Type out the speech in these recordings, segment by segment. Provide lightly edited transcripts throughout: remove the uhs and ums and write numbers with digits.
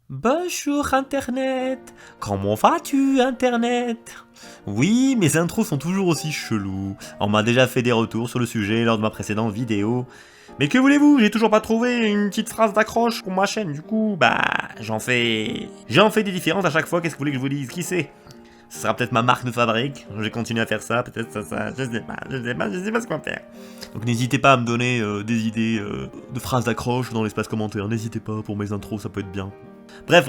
Bonjour Internet. Comment vas-tu Internet? Oui, mes intros sont toujours aussi chelous. On m'a déjà fait des retours sur le sujet lors de ma précédente vidéo. Mais que voulez-vous, j'ai toujours pas trouvé une petite phrase d'accroche pour ma chaîne, du coup, j'en fais des différences à chaque fois, qu'est-ce que vous voulez que je vous dise? Qui sait? Ce sera peut-être ma marque de fabrique, je vais continuer à faire ça, peut-être ça, je sais pas ce qu'on va faire. Donc n'hésitez pas à me donner des idées de phrases d'accroche dans l'espace commentaire, n'hésitez pas, pour mes intros, ça peut être bien. Bref,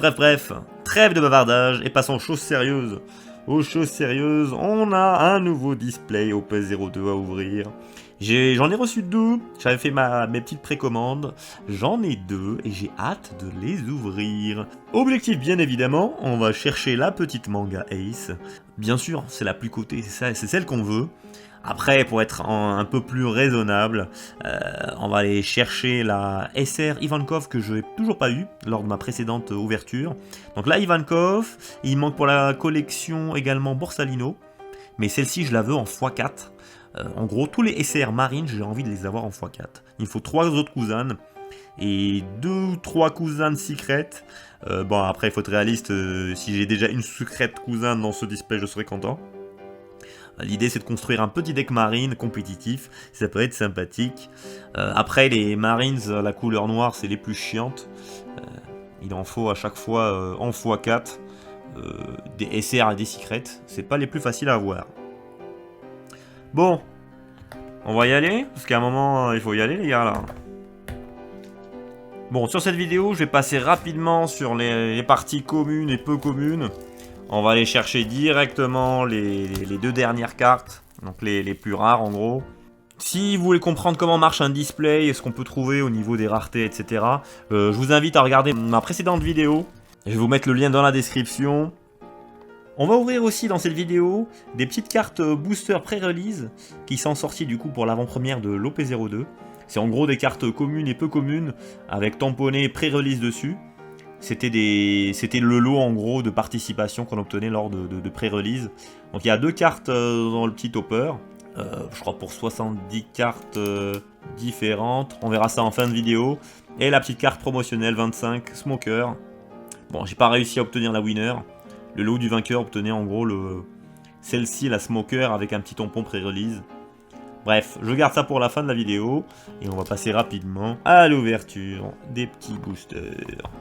trêve de bavardage et passons aux choses sérieuses. Aux choses sérieuses, on a un nouveau display OP02 à ouvrir. J'en ai reçu deux, j'avais fait mes petites précommandes, j'en ai deux et j'ai hâte de les ouvrir. Objectif bien évidemment, on va chercher la petite manga Ace. Bien sûr, c'est la plus cotée, c'est celle qu'on veut. Après, pour être un peu plus raisonnable, on va aller chercher la SR Ivankov que je n'ai toujours pas eu lors de ma précédente ouverture. Donc là, Ivankov, il manque pour la collection également Borsalino, mais celle-ci, je la veux en x4. En gros, tous les SR Marines, j'ai envie de les avoir en x4. Il me faut 3 autres Kusan et 2 ou 3 Kusan Secret. Bon, après, il faut être réaliste, si j'ai déjà une Secret Kusan dans ce display, je serai content. L'idée c'est de construire un petit deck marine compétitif, ça peut être sympathique. Après les marines, la couleur noire c'est les plus chiantes. Il en faut à chaque fois en x4 des SR et des secrets, c'est pas les plus faciles à avoir. Bon, on va y aller, parce qu'à un moment il faut y aller les gars là. Bon, sur cette vidéo je vais passer rapidement sur les parties communes et peu communes. On va aller chercher directement les deux dernières cartes, donc les plus rares en gros. Si vous voulez comprendre comment marche un display et ce qu'on peut trouver au niveau des raretés, etc., je vous invite à regarder ma précédente vidéo. Je vais vous mettre le lien dans la description. On va ouvrir aussi dans cette vidéo des petites cartes booster pré-release qui sont sorties du coup pour l'avant-première de l'OP02. C'est en gros des cartes communes et peu communes avec tamponné pré-release dessus. C'était le lot en gros de participation qu'on obtenait lors de pré-release. Donc il y a deux cartes dans le petit topper. Je crois pour 70 cartes différentes. On verra ça en fin de vidéo. Et la petite carte promotionnelle 25 Smoker. Bon, j'ai pas réussi à obtenir la winner. Le lot du vainqueur obtenait en gros celle-ci, la Smoker, avec un petit tampon pré-release. Bref, je garde ça pour la fin de la vidéo. Et on va passer rapidement à l'ouverture des petits boosters.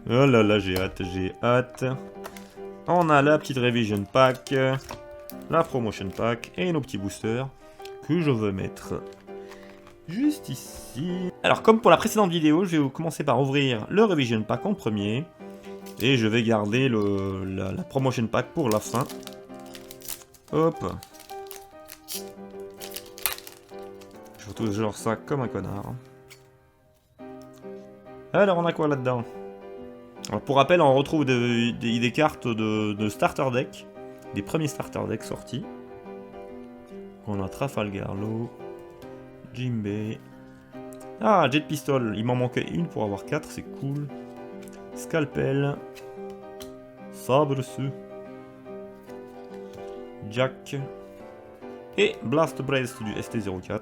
Oh là là, j'ai hâte. On a la petite Revision Pack, la Promotion Pack et nos petits boosters que je vais mettre juste ici. Alors comme pour la précédente vidéo, je vais commencer par ouvrir le Revision Pack en premier. Et je vais garder la Promotion Pack pour la fin. Hop. Je fais toujours ça comme un connard. Alors on a quoi là-dedans ? Alors pour rappel, on retrouve des cartes de starter deck, des premiers starter decks sortis. On a Trafalgar Law, Jimbei. Ah, Jet Pistol, il m'en manquait une pour avoir 4, c'est cool. Scalpel, Sabresu, Jack et Blast Breath du ST04.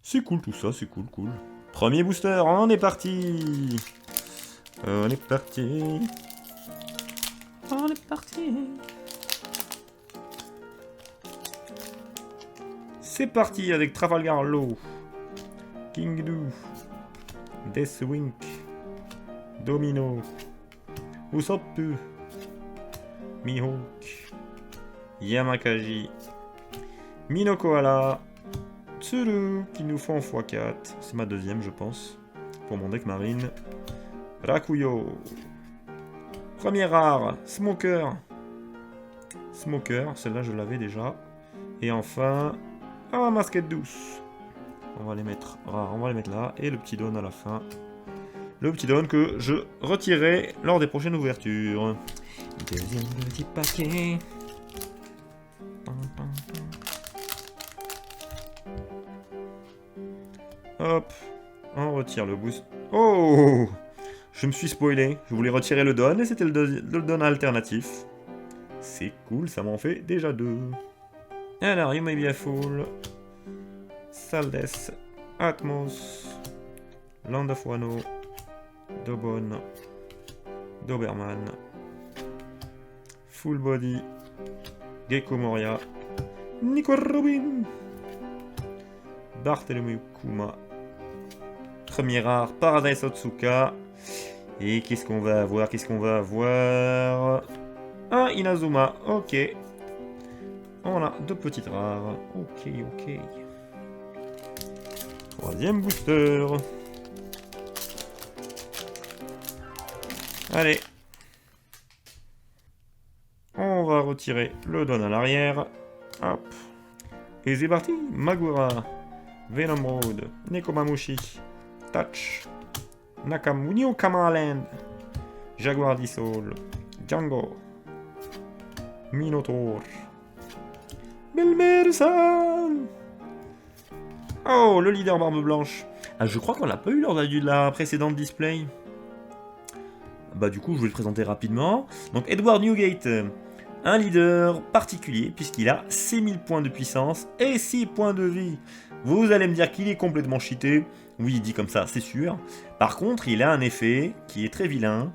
C'est cool tout ça, c'est cool. Premier booster, on est parti. On est parti. C'est parti avec Trafalgar Law, Kingdu, Deathwing, Domino, Usopp, Mihawk, Yamakaji, Minokoala, Tsuru qui nous font x4. C'est ma deuxième je pense. Pour mon deck marine. Rakuyo. Première rare, Smoker. Celle-là je l'avais déjà. Et enfin, Masquette douce. On va les mettre rares, on va les mettre là. Et le petit don à la fin. Le petit don que je retirerai lors des prochaines ouvertures. Deuxième petit paquet. Hop, on retire le boost. Oh! Je me suis spoilé, je voulais retirer le don et c'était le don alternatif. C'est cool, ça m'en fait déjà 2. Alors, You May Be a Fool, Saldes, Atmos, Land of Wano, Dobon, Doberman, Full Body, Gecko Moria, Nico Robin, Barthélemy Kuma, premier rare, Paradise Otsuka. Et qu'est-ce qu'on va avoir? Un Inazuma, ok. On a 2 petites rares, ok. Troisième booster. Allez. On va retirer le don à l'arrière. Hop. Et c'est parti. Magura, Venom Road, Nekomamushi, Touch, New Kamaland, Jaguar Dissolve, Django, Minotaur, Belmersan. Oh, le leader Barbe Blanche. Ah, je crois qu'on l'a pas eu lors de la précédente display. Bah du coup, je vais le présenter rapidement. Donc Edward Newgate, un leader particulier puisqu'il a 6000 points de puissance et 6 points de vie. Vous allez me dire qu'il est complètement cheaté. Oui, dit comme ça, c'est sûr. Par contre, il a un effet qui est très vilain.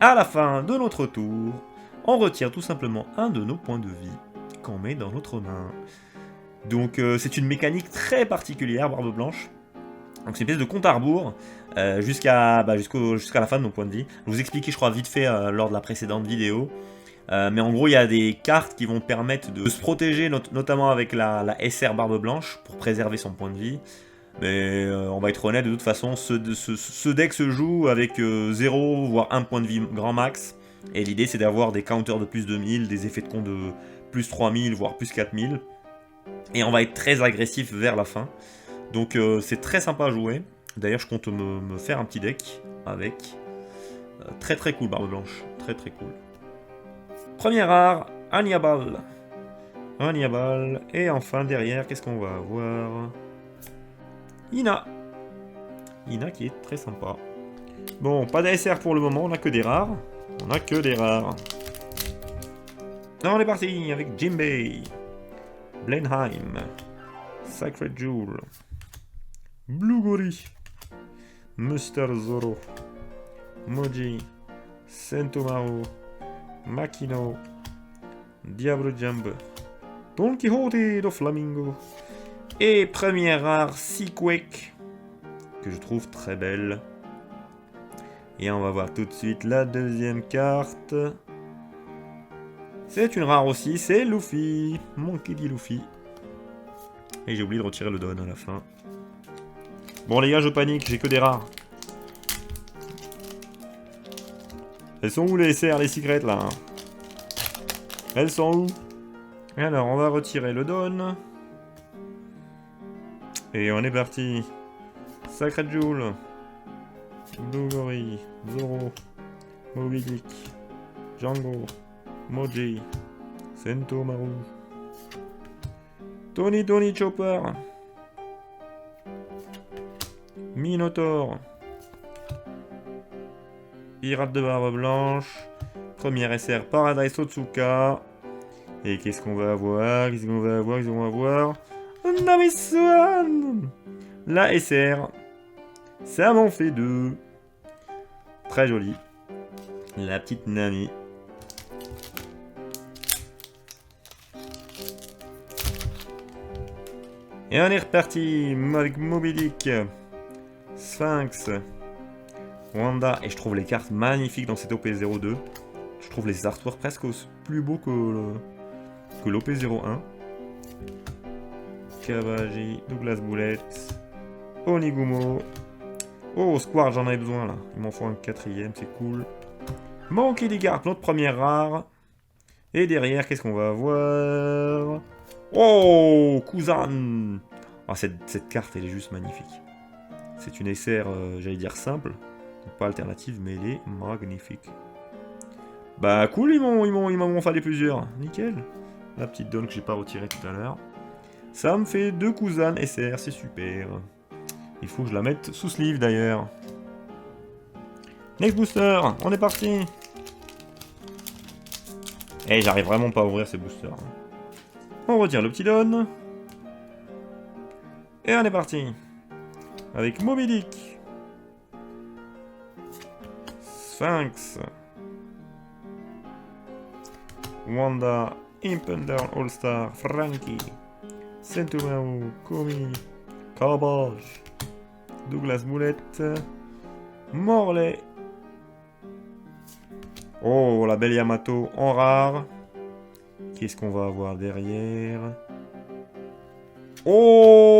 À la fin de notre tour, on retire tout simplement un de nos points de vie qu'on met dans notre main. Donc c'est une mécanique très particulière, Barbe Blanche. Donc c'est une pièce de compte à rebours jusqu'à la fin de nos points de vie. Je vous expliquais, je crois, vite fait lors de la précédente vidéo. Mais en gros, il y a des cartes qui vont permettre de se protéger, notamment avec la SR Barbe Blanche, pour préserver son point de vie. Mais on va être honnête, de toute façon, ce deck se joue avec 0, voire 1 point de vie grand max. Et l'idée, c'est d'avoir des counters de plus de 1000, des effets de compte de plus 3000, voire plus 4000. Et on va être très agressif vers la fin. Donc c'est très sympa à jouer. D'ailleurs, je compte me faire un petit deck avec. Très cool, Barbe Blanche. Très cool. Premier rare, Aniabal. Et enfin, derrière, qu'est-ce qu'on va avoir? Ina qui est très sympa. Bon, pas d'ASR pour le moment, on a que des rares. On est parti avec Jimbei, Blenheim, Sacred Jewel, Blue Gory, Mr. Zoro, Moji, Sentomaru, Makino, Diablo Jump, Don Quixote do Flamingo, et première rare Seaquake, que je trouve très belle. Et on va voir tout de suite la deuxième carte. C'est une rare aussi, c'est Luffy, Monkey D. Luffy. Et j'ai oublié de retirer le don à la fin. Bon les gars, je panique, j'ai que des rares. Elles sont où les SR, les secrets là? Elles sont où? Alors, on va retirer le don. Et on est parti. Sacred Jewel, Blue Gory, Zoro, Moby Dick, Django, Moji, Sentomaru, Tony Chopper, Minotaur, Pirate de Barbe Blanche, première SR Paradise Otsuka. Et qu'est-ce qu'on va avoir? Nami-Swan, la SR. Ça m'en fait 2. Très joli. La petite Nami. Et on est reparti avec Moby Dick, Sphinx, Wanda. Et je trouve les cartes magnifiques dans cette OP02. Je trouve les artworks presque plus beaux que l'OP01. Kawaji, Douglas Bullet, Onigumo. Oh, Square, j'en avais besoin là. Il m'en faut un 4ème, c'est cool. Monkey D. Garp, notre première rare. Et derrière, qu'est-ce qu'on va avoir? Oh, Kuzan. Ah, cette carte, elle est juste magnifique. C'est une SR, j'allais dire simple. Donc pas alternative, mais elle est magnifique. Bah cool, ils m'en fallu plusieurs. Nickel. La petite donne que j'ai pas retirée tout à l'heure. Ça me fait 2 Kuzan SR, c'est super. Il faut que je la mette sous sleeve d'ailleurs. Next booster, on est parti. Eh, j'arrive vraiment pas à ouvrir ces boosters. On retire le petit don. Et on est parti. Avec Moby Dick, Sphinx. Wanda, Impendal All-Star, Frankie, Sentomao, Komi, Cabbage, Douglas Boulette, Morley. Oh, la belle Yamato en rare. Qu'est-ce qu'on va avoir derrière? Oh,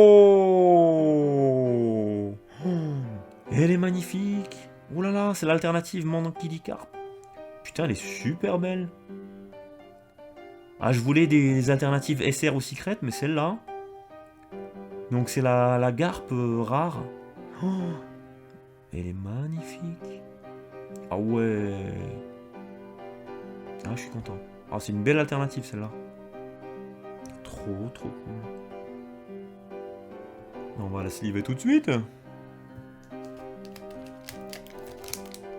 elle est magnifique. Oh là là, c'est l'alternative Mandankylicarp. Putain, elle est super belle. Ah, je voulais des alternatives SR ou secrètes, mais celle-là. Donc c'est la garpe rare. Oh, elle est magnifique. Ah ouais. Ah, je suis content. Ah, c'est une belle alternative celle-là. Trop cool. On va la sliver tout de suite.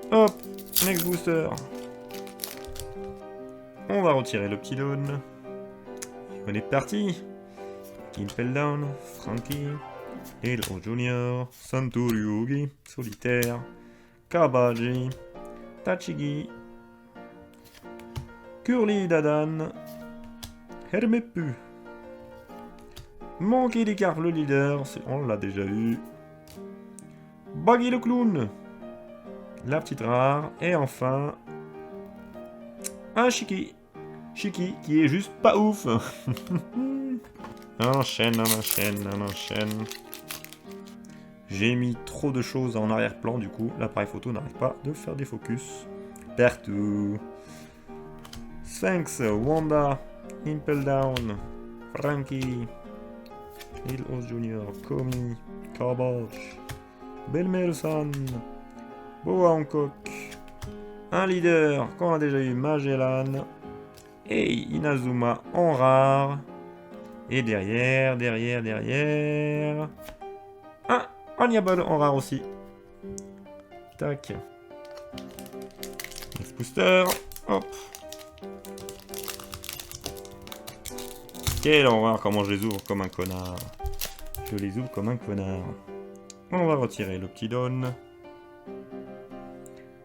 Hop, next booster. On va retirer le petit Dawn. On est parti. Impeldown, Frankie, Hilo Junior, Santoryugi, Solitaire, Kabaji, Tachigi, Curly Dadan, Hermepu, Mandankylicarp le leader, on l'a déjà eu, Baggy le clown, la petite rare, et enfin, un Shiki. Shiki qui est juste pas ouf. On enchaîne. J'ai mis trop de choses en arrière-plan, du coup, l'appareil photo n'arrive pas de faire des focus. Partout. Sphinx, Wanda, Impeldown, Frankie, Hilo Junior, Komi, Cabbage, Belmersan, Boa Hancock, un leader qu'on a déjà eu, Magellan, et Inazuma en rare. Et derrière, un Onyabol en rare aussi. Tac. Next booster. Hop. Quelle horreur, comment je les ouvre comme un connard. Je les ouvre comme un connard. On va retirer le petit Dawn.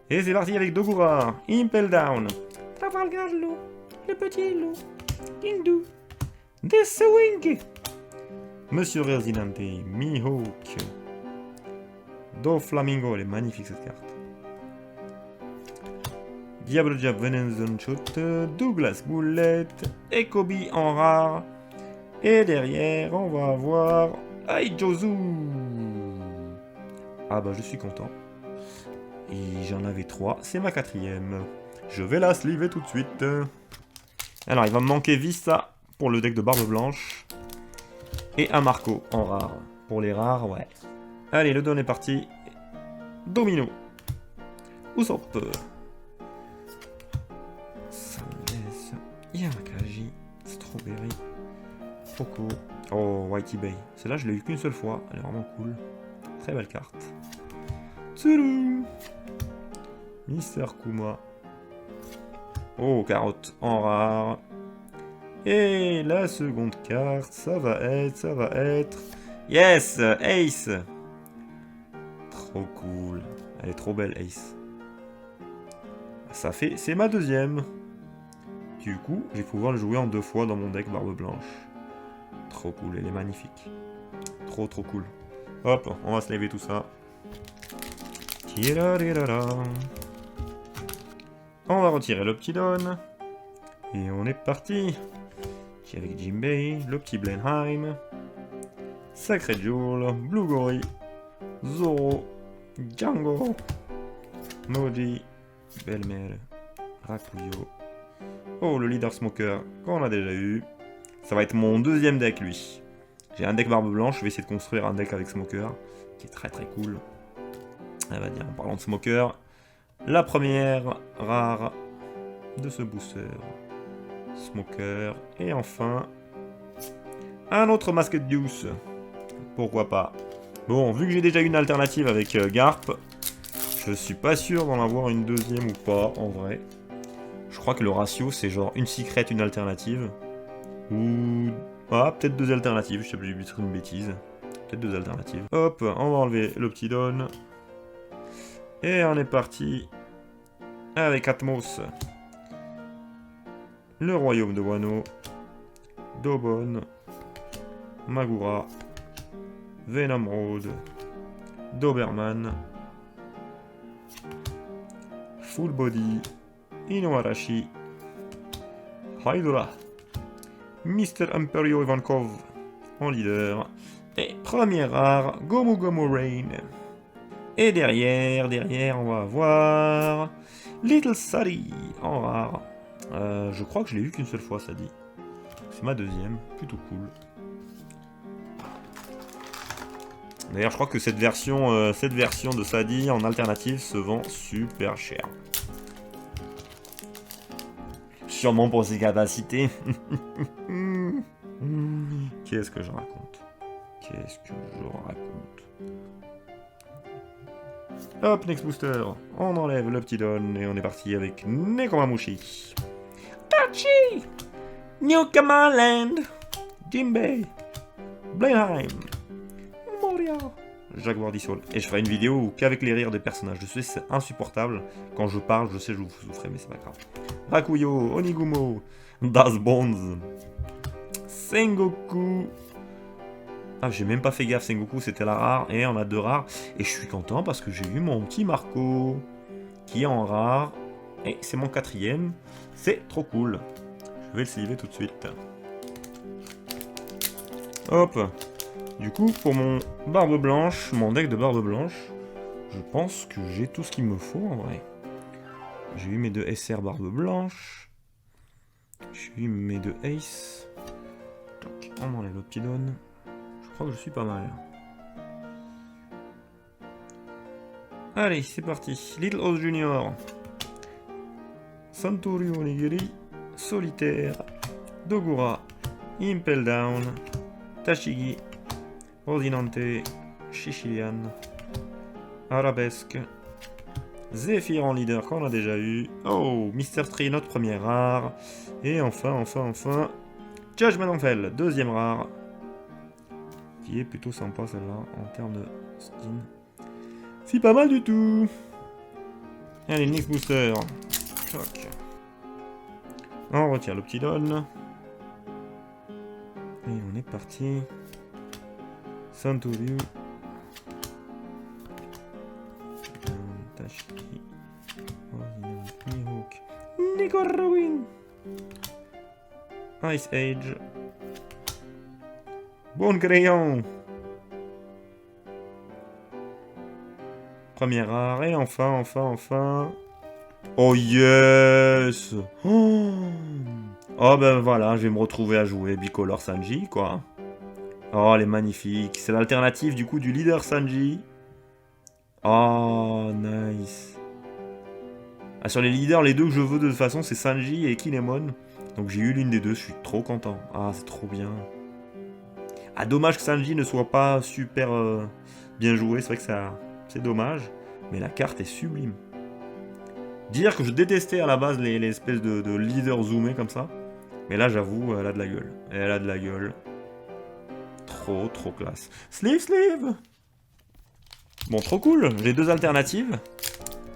Et c'est parti avec Dogura, Impeldown, Trafalgar Law, le petit loup, Kindu, Deathwing, Monsieur Resinante, Mihawk, Doflamingo, elle est magnifique cette carte. Diable Jab Venenzon Shot, Douglas Boulette, Ekobi en rare. Et derrière, on va avoir Aijozu. Ah bah je suis content. Et j'en avais 3, c'est ma 4ème. Je vais la sliver tout de suite. Alors il va me manquer Vista pour le deck de Barbe Blanche. Et un Marco en rare. Pour les rares, ouais. Allez, le don est parti. Domino. Usopp. Sandes. Yamakaji. Strawberry. Poco. Oh, Whitey Bay. Celle-là, je l'ai eu qu'une seule fois. Elle est vraiment cool. Très belle carte. Tsuru. Mister Kuma. Oh, carotte en rare. Et la seconde carte, ça va être... Yes, Ace. Trop cool. Elle est trop belle, Ace. Ça fait... C'est ma 2ème. Du coup, je vais pouvoir le jouer en 2 fois dans mon deck Barbe Blanche. Trop cool, elle est magnifique. Trop cool. Hop, on va se lever tout ça. On va retirer le petit Dawn. Et on est parti. Avec Jinbei, le petit Blenheim, Sacred Jewel, Blue Gory, Zoro, Django, Moji, Belmel, Rakuyo. Oh, le leader Smoker qu'on a déjà eu. Ça va être mon 2ème deck, lui. J'ai un deck Barbe Blanche, je vais essayer de construire un deck avec Smoker, qui est très cool. On va dire, en parlant de Smoker, la première rare de ce booster. Smoker, et enfin un autre Masked Deuce, pourquoi pas. Bon, vu que j'ai déjà une alternative avec Garp, je suis pas sûr d'en avoir une 2ème ou pas en vrai. Je crois que le ratio c'est genre une secret, une alternative, ou peut-être 2 alternatives, je sais plus, une bêtise, peut-être 2 alternatives. Hop, on va enlever le petit Dawn et on est parti avec Atmos. Le royaume de Wano. Dobon. Magura. Venom Road. Doberman. Full Body. Inuarashi. Hydra. Mr. Imperio Ivankov en leader. Et première rare, Gomu Gomu Rain. Et derrière, on va avoir Little Sadie en rare. Je crois que je l'ai eu qu'une seule fois, Sadie. C'est ma deuxième, plutôt cool. D'ailleurs, je crois que cette version de Sadie en alternative se vend super cher. Sûrement pour ses capacités. Qu'est-ce que je raconte? Hop, next booster. On enlève le petit Don et on est parti avec Nekomamushi. Tachi! Newcomerland. Jinbei. Blenheim. Moria. Jaguar Dissolve. Et je ferai une vidéo qu'avec les rires des personnages. Je sais, c'est insupportable. Quand je parle, je sais, je vous souffrais, mais c'est pas grave. Rakuyo, Onigumo, Das Bones, Sengoku. Ah, j'ai même pas fait gaffe, Sengoku, c'était la rare. Et on a 2 rares. Et je suis content parce que j'ai eu mon petit Marco qui est en rare. Et c'est mon 4ème. C'est trop cool. Je vais le sliver tout de suite. Hop. Du coup, pour mon barbe blanche, mon deck de barbe blanche, je pense que j'ai tout ce qu'il me faut en vrai. J'ai eu mes 2 SR barbe blanche. J'ai eu mes 2 Ace. Donc, on enlève le petit Don. Je crois que je suis pas mal. Allez, c'est parti. Little House Junior. Santorio Onigiri. Solitaire. Dogura. Impel Down. Tashigi. Rosinante. Chichilian. Arabesque. Zephyr en leader qu'on a déjà eu. Oh, Mr. Tree, notre première rare. Et enfin, Judgment Enfel, 2ème rare. Qui est plutôt sympa celle-là, en termes de skin. C'est pas mal du tout. Allez, next booster. Choc. On retire le petit Don. Et on est parti. Santorio. Tashiki. Mihawk. Nicorowin. Ice Age. Bon crayon. Première rare. Et enfin. Oh yes. Oh ben voilà, je vais me retrouver à jouer Bicolor Sanji, quoi. Oh, elle est magnifique. C'est l'alternative du coup du leader Sanji. Oh, nice. Ah, sur les leaders, les 2 que je veux de toute façon, c'est Sanji et Kinemon. Donc j'ai eu l'une des 2, je suis trop content. Ah, c'est trop bien. Ah, dommage que Sanji ne soit pas super bien joué, c'est vrai que ça, c'est dommage. Mais la carte est sublime. Dire que je détestais à la base les espèces de leaders zoomés comme ça. Mais là, j'avoue, elle a de la gueule. Elle a de la gueule. Trop classe. Sleeve. Bon, trop cool. J'ai 2 alternatives.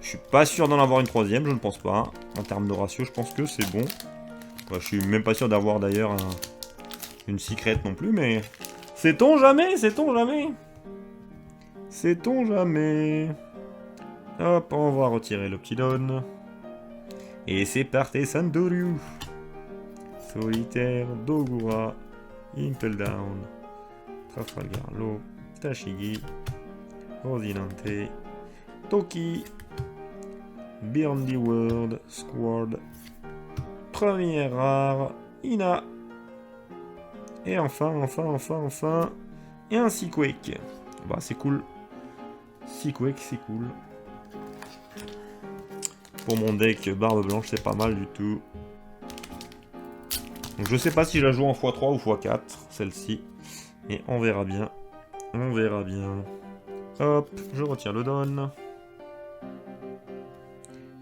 Je suis pas sûr d'en avoir une 3ème, je ne pense pas. En termes de ratio, je pense que c'est bon. Ouais, je suis même pas sûr d'avoir d'ailleurs une secrète non plus, mais... Sait-on jamais. Hop, on va retirer le petit Don. Et c'est parti, Santorio. Solitaire, Dogura, Impel Down, Trafalgar Law, Tashigi, Rosinante, Toki, Beyond the World, Squad, première rare, Ina, et enfin, et un Seaquake. Bah, c'est cool. Seaquake, c'est cool. Pour mon deck barbe blanche, c'est pas mal du tout. Donc, je sais pas si je la joue en x3 ou x4, celle-ci. Et on verra bien. Hop, je retire le Don.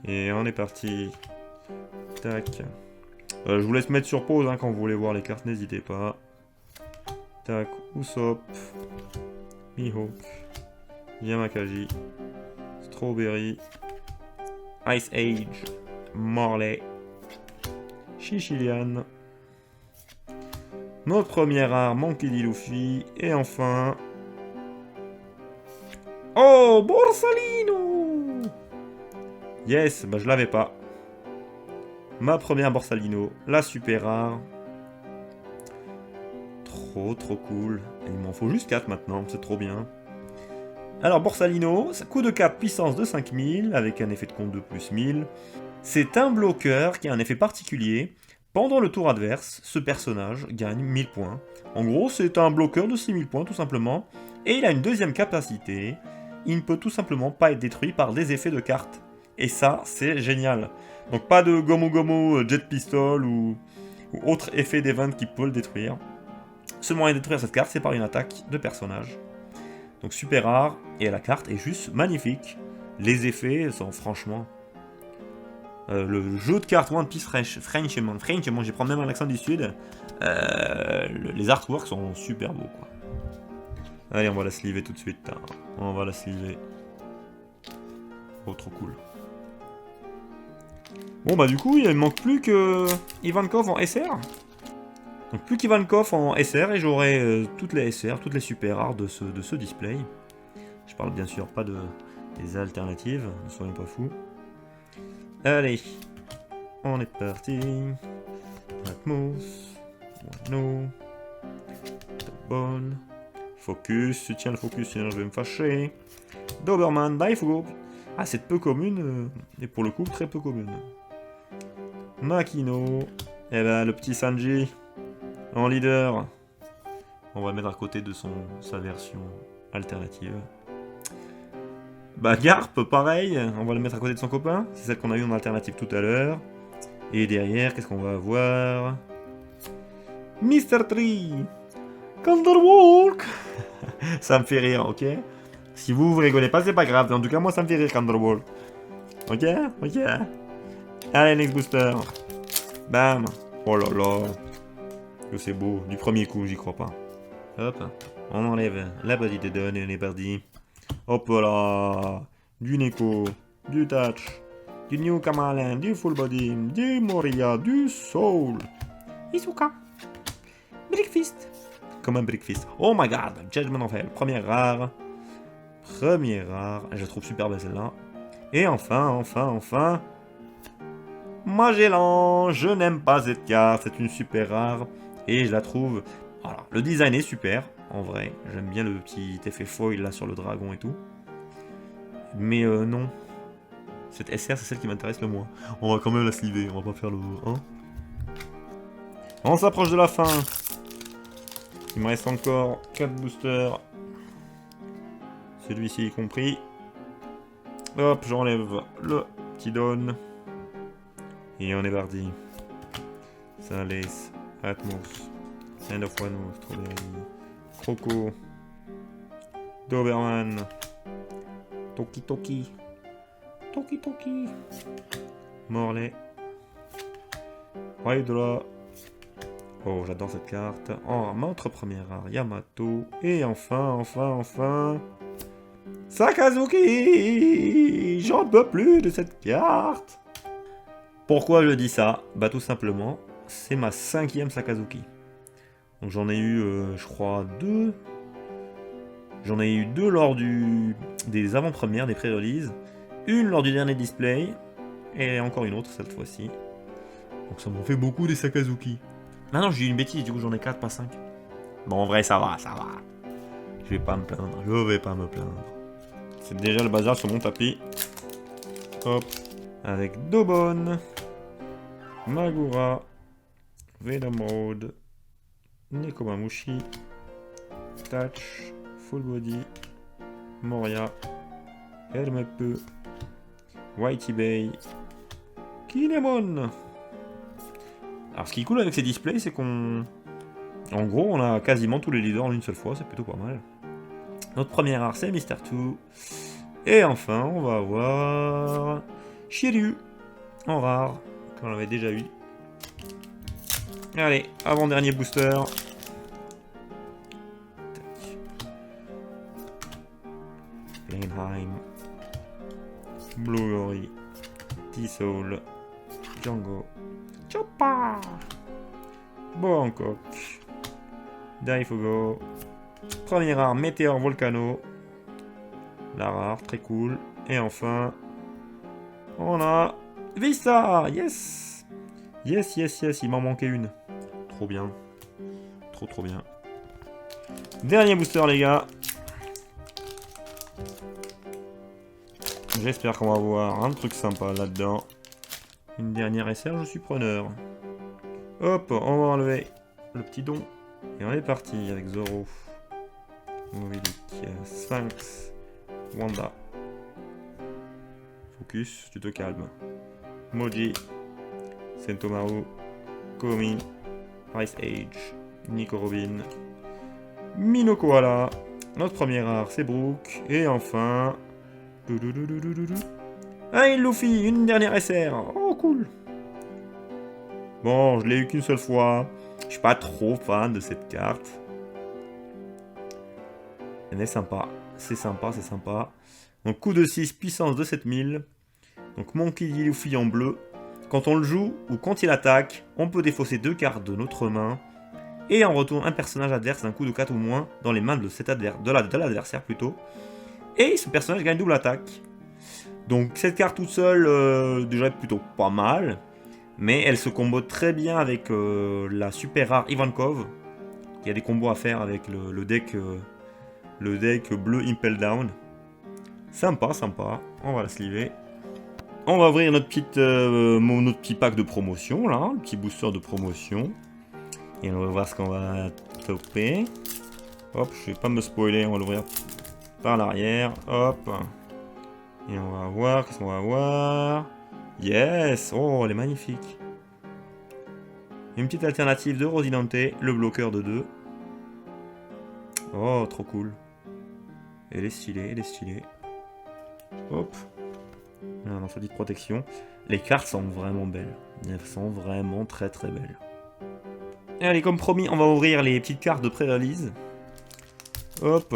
Et on est parti. Tac. Je vous laisse mettre sur pause hein, quand vous voulez voir les cartes, n'hésitez pas. Tac, Usopp. Mihawk. Yamakagi. Strawberry. Ice Age, Morley, Chichilian. Notre première rare, Monkey D. Luffy. Et enfin... Oh, Borsalino! Yes, bah je l'avais pas. Ma première Borsalino, la super rare. Trop cool. Et il m'en faut juste 4 maintenant, c'est trop bien. Alors Borsalino, coup de 4, puissance de 5000, avec un effet de compte de plus 1000. C'est un bloqueur qui a un effet particulier. Pendant le tour adverse, ce personnage gagne 1000 points. En gros, c'est un bloqueur de 6000 points tout simplement. Et il a une deuxième capacité. Il ne peut tout simplement pas être détruit par des effets de cartes. Et ça, c'est génial. Donc pas de Gomu Gomu, Jet Pistol ou autre effet d'event qui peut le détruire. Seul moyen de détruire cette carte, c'est par une attaque de personnage. Donc super rare, et la carte est juste magnifique. Les effets sont franchement... le jeu de cartes One Piece French, moi j'ai prends même un accent du sud. Les artworks sont super beaux quoi. Allez, on va la sliver tout de suite. Hein. On va la sliver. Oh, trop cool. Bon bah du coup, il ne manque plus que Ivankov en SR. Donc plus qu'Ivankov en SR et j'aurai toutes les SR, toutes les super rares de ce display. Je parle bien sûr pas des alternatives, ne soyons pas fous. Allez, on est parti. Atmos, Wano, bonne. Focus, tiens le focus, sinon je vais me fâcher. Doberman, Daifugo. Ah, c'est peu commune, et pour le coup, très peu commune. Makino. Et ben, le petit Sanji, en leader. On va le mettre à côté de sa version alternative. Bah, Garp, pareil, on va le mettre à côté de son copain. C'est celle qu'on a eu en alternative tout à l'heure. Et derrière, qu'est-ce qu'on va avoir? Mr. Tree. Candlewalk. Ça me fait rire, ok? Si vous rigolez pas, c'est pas grave. En tout cas, moi, ça me fait rire, Candlewalk. Ok? Ok. Allez, next booster. Bam. Oh là là. Que c'est beau. Du premier coup, j'y crois pas. Hop. On enlève la body de Don et on est parti. Hop là. Du Neko. Du Touch. Du New Kamalin. Du Full Body. Du Moria. Du Soul. Isuka. Breakfast. Comme un Breakfast. Oh my god. Judgment of Hell. Première rare. Première rare. Je la trouve super belle celle-là. Et enfin. Magellan. Je n'aime pas cette carte. C'est une super rare. Et je la trouve... Voilà. Le design est super. En vrai. J'aime bien le petit effet foil là sur le dragon et tout. Mais non. Cette SR, c'est celle qui m'intéresse le moins. On va quand même la sliver. On va pas faire le... Hein. On s'approche de la fin. Il me reste encore 4 boosters. Celui-ci y compris. Hop, j'enlève le petit Don. Et on est parti. Sales, Atmos, End of One, Strawberry, Croco, Doberman, Toki Toki, Toki Toki, Morley, Raidra. Oh, j'adore cette carte. Oh, notre première rare, Yamato. Et enfin. Sakazuki. J'en peux plus de cette carte. Pourquoi je dis ça? Bah tout simplement, c'est ma 5e Sakazuki. Donc j'en ai eu, je crois, 2. J'en ai eu 2 lors des avant-premières, des pré-releases. Une lors du dernier display. Et encore une autre cette fois-ci. Donc ça m'en fait beaucoup des Sakazuki. Non, j'ai eu une bêtise, du coup j'en ai 4, pas 5. Bon, en vrai, ça va. Je vais pas me plaindre. C'est déjà le bazar sur mon tapis. Hop. Avec Dobon, Magura, Venomroad, Nekomamushi, Touch, Full Body, Moria, Helmepe, Whitey Bay, Kinemon. Alors ce qui est cool avec ces displays, c'est qu'on... En gros, on a quasiment tous les leaders en une seule fois, c'est plutôt pas mal. Notre première rare, c'est Mr. 2. Et enfin, on va avoir... Shiryu, en rare, qu'on avait déjà eu. Allez, avant-dernier booster. Plainheim, Blue Glory, T-Soul. Django. Choppa. Bangkok. Daifugo. Premier rare, Météore Volcano. La rare, très cool. Et enfin, on a Vista. Yes. Yes, yes, yes, il m'en manquait une. Trop bien. Trop, trop bien. Dernier booster, les gars. J'espère qu'on va avoir un truc sympa là-dedans. Une dernière SR, je suis preneur. Hop, on va enlever le petit don. Et on est parti avec Zoro. Movilik, Sphinx, Wanda. Focus, tu te calmes. Moji, Sentomaru, Komi, Ice Age, Nico Robin, Mino Koala. Notre premier rare, c'est Brook. Et enfin... Ah, Luffy, une dernière SR. Oh, cool. Bon, je l'ai eu qu'une seule fois. Je suis pas trop fan de cette carte. Elle est sympa. C'est sympa, c'est sympa. Donc, coup de 6, puissance de 7000. Donc, Monkey D. Luffy en bleu. Quand on le joue ou quand il attaque, on peut défausser 2 cartes de notre main. Et en retour, un personnage adverse d'un coup de 4 ou moins dans les mains de l'adversaire plutôt. Et ce personnage gagne double attaque. Donc cette carte toute seule, déjà plutôt pas mal. Mais elle se combo très bien avec la super rare Ivankov. Il y a des combos à faire avec le deck bleu Impel Down. Sympa, sympa. On va la sliver. On va ouvrir notre petit pack de promotion là. Le petit booster de promotion. Et on va voir ce qu'on va toper. Hop, je vais pas me spoiler, on va l'ouvrir par l'arrière. Hop. Et on va voir, qu'est-ce qu'on va voir? Yes! Oh, elle est magnifique. Une petite alternative de Rosinante, le bloqueur de 2. Oh, trop cool. Elle est stylée, elle est stylée. Hop. Dans sa petite protection. Les cartes sont vraiment belles. Elles sont vraiment très très belles. Et allez, comme promis, on va ouvrir les petites cartes de pré-release. Hop.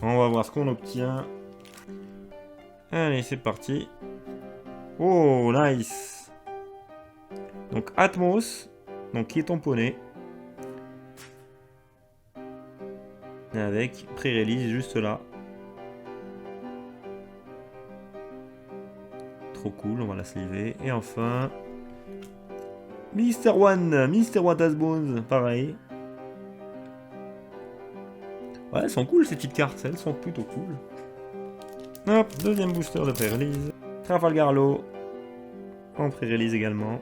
On va voir ce qu'on obtient. Allez, c'est parti. Oh, nice. Donc, Atmos. Donc, qui est tamponné. Avec pré-release juste là. Trop cool, on va la sliver. Et enfin... Mr. Watasbones, pareil. Ouais, elles sont cool ces petites cartes, elles sont plutôt cool. Hop, deuxième booster de pré-release. Trafalgar Law. En pré-release également.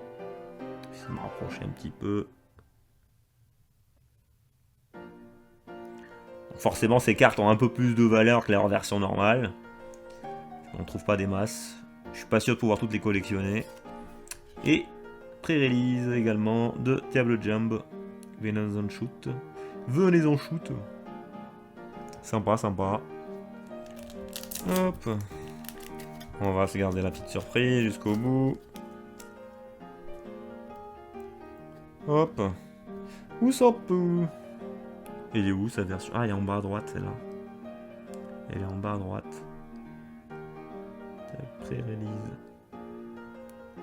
Je vais me rapprocher un petit peu. Forcément, ces cartes ont un peu plus de valeur que leur version normale. On ne trouve pas des masses. Je suis pas sûr de pouvoir toutes les collectionner. Et pré-release également de Diablo Jump. Venez en shoot. Venez en shoot. Sympa, sympa. Hop. On va se garder la petite surprise jusqu'au bout. Hop. Où ça peut? Elle est où sa version? Ah, elle est en bas à droite celle-là. Elle est en bas à droite. Pré-release.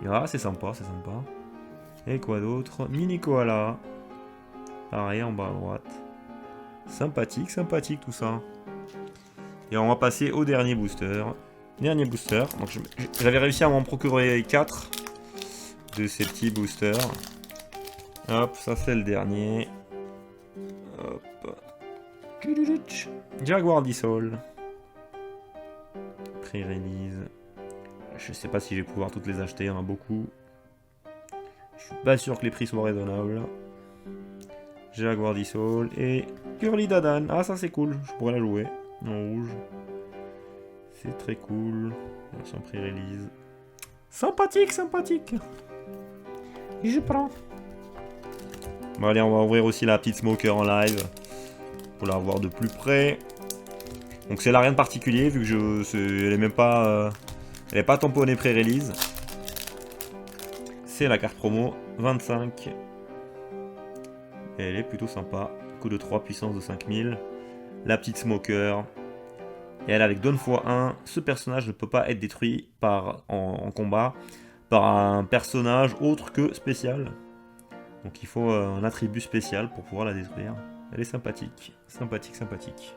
Ah, c'est sympa, c'est sympa. Et quoi d'autre? Mini Koala. Pareil, en bas à droite. Sympathique, sympathique tout ça. Et on va passer au dernier booster. Dernier booster. Donc j'avais réussi à m'en procurer 4 de ces petits boosters. Hop, ça c'est le dernier. Hop. Jaguar Dissolve. Pré-release. Je sais pas si je vais pouvoir toutes les acheter, il y en a beaucoup. Je suis pas sûr que les prix soient raisonnables. Jaguar Dissolve et Curly Dadan. Ah, ça c'est cool, je pourrais la jouer en rouge. C'est très cool. Version pré-release. Sympathique, sympathique. Et je prends. Bon, allez, on va ouvrir aussi la petite Smoker en live pour la voir de plus près. Donc, c'est là rien de particulier vu que elle est même pas. Elle n'est pas tamponnée pré-release. C'est la carte promo 25. Et elle est plutôt sympa. Coup de 3, puissance de 5000. La petite Smoker. Et elle, avec Dawn x1, ce personnage ne peut pas être détruit en combat par un personnage autre que spécial. Donc il faut un attribut spécial pour pouvoir la détruire. Elle est sympathique, sympathique, sympathique.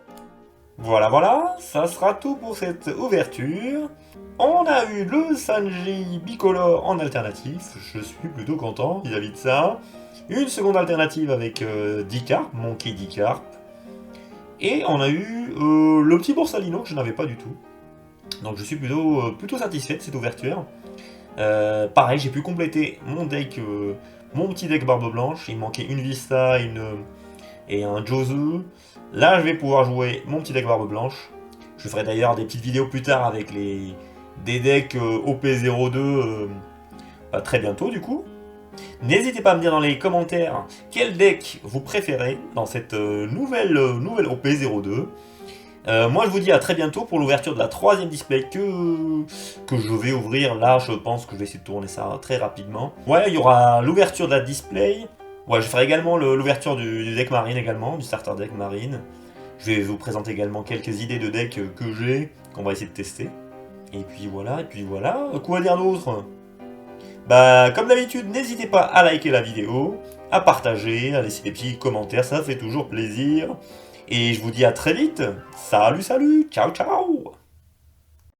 Voilà, ça sera tout pour cette ouverture. On a eu le Sanji bicolore en alternatif, je suis plutôt content vis-à-vis de ça. Une seconde alternative avec Dicarp, Monkey Dicarp. Et on a eu le petit Borsalino que je n'avais pas du tout. Donc je suis plutôt satisfait de cette ouverture. Pareil, j'ai pu compléter mon deck, mon petit deck Barbe Blanche. Il me manquait une Vista et un Jozu. Là, je vais pouvoir jouer mon petit deck Barbe Blanche. Je ferai d'ailleurs des petites vidéos plus tard avec des decks OP02 très bientôt du coup. N'hésitez pas à me dire dans les commentaires quel deck vous préférez dans cette nouvelle OP02. Moi je vous dis à très bientôt pour l'ouverture de la 3ème display que je vais ouvrir. Là je pense que je vais essayer de tourner ça très rapidement. Ouais, il y aura l'ouverture de la display. Ouais, je ferai également l'ouverture du deck marine également, du starter deck marine. Je vais vous présenter également quelques idées de deck que j'ai, qu'on va essayer de tester. Et puis voilà. Quoi dire d'autre? Bah, comme d'habitude, n'hésitez pas à liker la vidéo, à partager, à laisser des petits commentaires, ça fait toujours plaisir. Et je vous dis à très vite. Salut, ciao, ciao!